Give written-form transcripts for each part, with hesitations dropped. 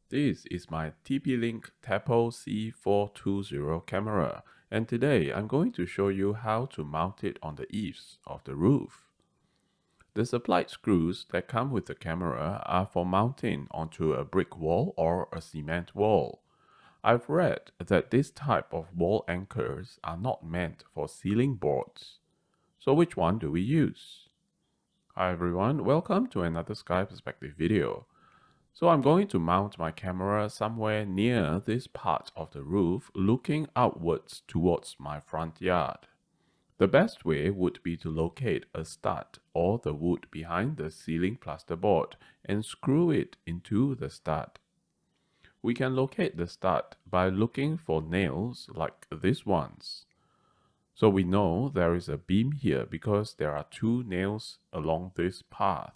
This is my TP-Link Tapo C420 camera, and today I'm going to show you how to mount it on the eaves of the roof. The supplied screws that come with the camera are for mounting onto a brick wall or a cement wall. I've read that this type of wall anchors are not meant for ceiling boards. So which one do we use? Hi everyone, welcome to another Sky Perspective video. So I'm going to mount my camera somewhere near this part of the roof, looking outwards towards my front yard. The best way would be to locate a stud or the wood behind the ceiling plasterboard and screw it into the stud. We can locate the stud by looking for nails like these ones. So we know there is a beam here because there are two nails along this path.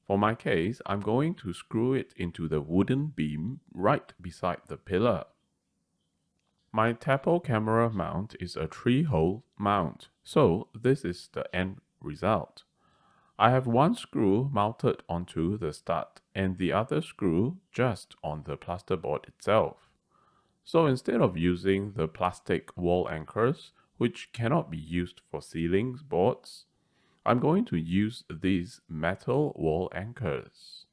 For my case, I'm going to screw it into the wooden beam right beside the pillar. My Tapo camera mount is a 3-hole mount, so this is the end result. I have one screw mounted onto the stud and the other screw just on the plasterboard itself. So instead of using the plastic wall anchors, which cannot be used for ceiling boards, I'm going to use these metal wall anchors.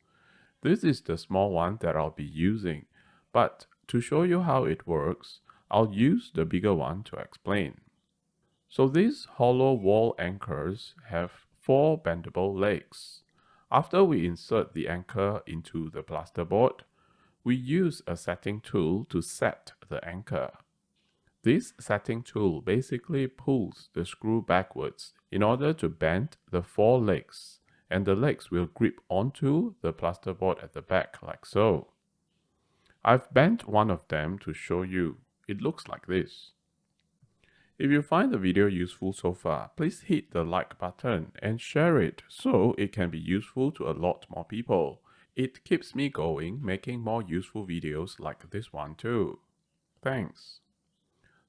This is the small one that I'll be using, but to show you how it works, I'll use the bigger one to explain. So these hollow wall anchors have 4 bendable legs. After we insert the anchor into the plasterboard, we use a setting tool to set the anchor. This setting tool basically pulls the screw backwards in order to bend the 4 legs, and the legs will grip onto the plasterboard at the back like so. I've bent one of them to show you. It looks like this. If you find the video useful so far, please hit the like button and share it so it can be useful to a lot more people. It keeps me going, making more useful videos like this one too. Thanks.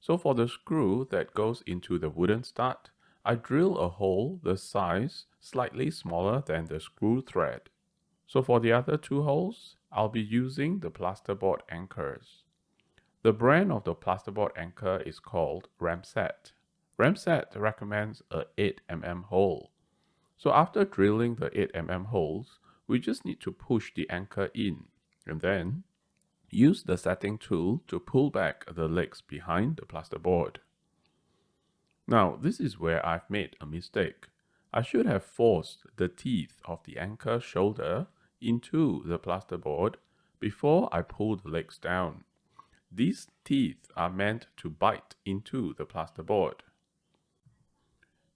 So for the screw that goes into the wooden stud, I drill a hole the size slightly smaller than the screw thread. So for the other 2 holes, I'll be using the plasterboard anchors. The brand of the plasterboard anchor is called Ramset. Ramset recommends a 8mm hole. So after drilling the 8mm holes, we just need to push the anchor in and then use the setting tool to pull back the legs behind the plasterboard. Now, this is where I've made a mistake. I should have forced the teeth of the anchor shoulder into the plasterboard before I pulled the legs down. These teeth are meant to bite into the plasterboard.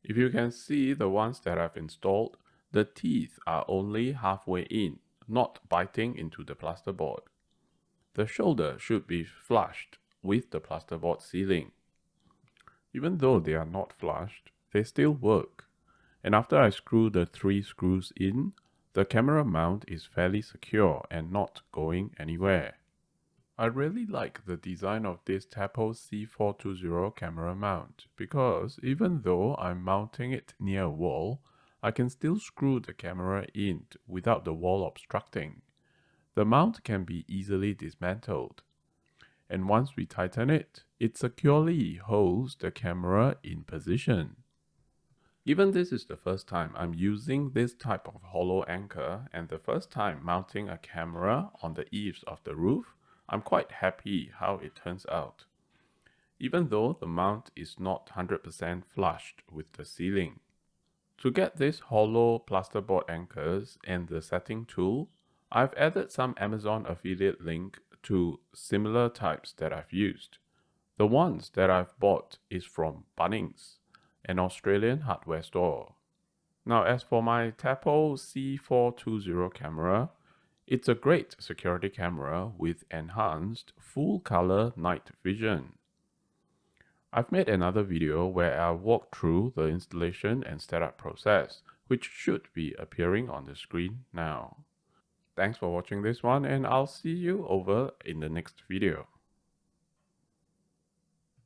If you can see the ones that I've installed, the teeth are only halfway in, not biting into the plasterboard. The shoulder should be flushed with the plasterboard ceiling. Even though they are not flushed, they still work. And after I screw the 3 screws in, the camera mount is fairly secure and not going anywhere. I really like the design of this Tapo C420 camera mount because even though I'm mounting it near a wall, I can still screw the camera in without the wall obstructing. The mount can be easily dismantled, and once we tighten it, it securely holds the camera in position. Even this is the first time I'm using this type of hollow anchor and the first time mounting a camera on the eaves of the roof, I'm quite happy how it turns out, even though the mount is not 100% flushed with the ceiling. To get these hollow plasterboard anchors and the setting tool, I've added some Amazon affiliate link to similar types that I've used. The ones that I've bought is from Bunnings, an Australian hardware store. Now as for my Tapo C420 camera, it's a great security camera with enhanced full-color night vision. I've made another video where I walk through the installation and setup process, which should be appearing on the screen now. Thanks for watching this one, and I'll see you over in the next video.